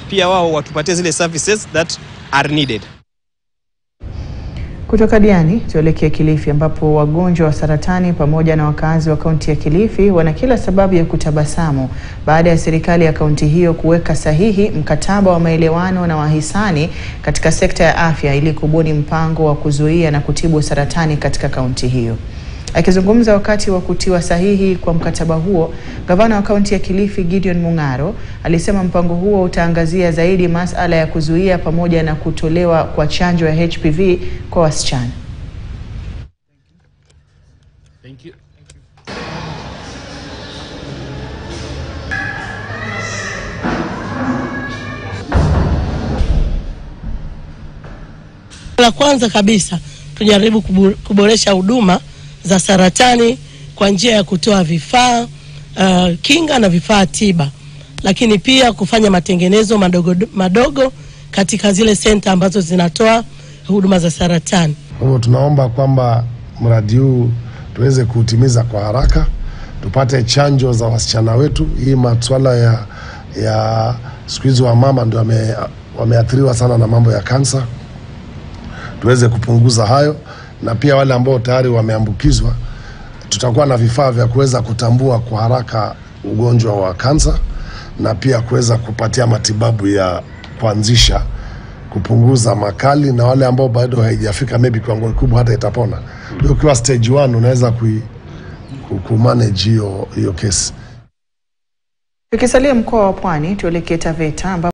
pia wao watupatie zile services that are needed. Kutoka Diani tuelekea Kilifi ambapo wagonjwa wa saratani pamoja na wakazi wa kaunti ya Kilifi wana kila sababu ya kutabasamu baada ya serikali ya kaunti hiyo kuweka sahihi mkataba wa maelewano na wahisani katika sekta ya afya ili kubuni mpango wa kuzuia na kutibu saratani katika kaunti hiyo. Akizungumza wakati wa kutiwa sahihi kwa mkataba huo, gavana wa kaunti ya Kilifi Gideon Mung'aro alisema mpango huo utaangazia zaidi masuala ya kuzuia pamoja na kutolewa kwa chanjo ya HPV kwa wasichana. Thank you. La kwanza kabisa tujaribu kuboresha huduma za saratani kwa njia ya kutoa vifaa kinga na vifaa tiba, lakini pia kufanya matengenezo madogo katika zile senta ambazo zinatoa huduma za saratani. Tunaomba kwamba mradi huu tuweze kutimiza kwa haraka, tupate chanjo za wasichana wetu. Hii masuala ya siku hizi wa mama ndio wameathiriwa sana na mambo ya kansa, tuweze kupunguza hayo, na pia wale ambao tayari wameambukizwa tutakuwa na vifaa vya kuweza kutambua kwa haraka ugonjwa wa kansa na pia kuweza kupatia matibabu ya kuanzisha kupunguza makali, na wale ambao bado haijafika maybe kiwango kikubwa hata itapona. Ukiwa stage 1 unaweza kumanage hiyo case. Tukisalia mkoa wa Pwani tuelekea Taveta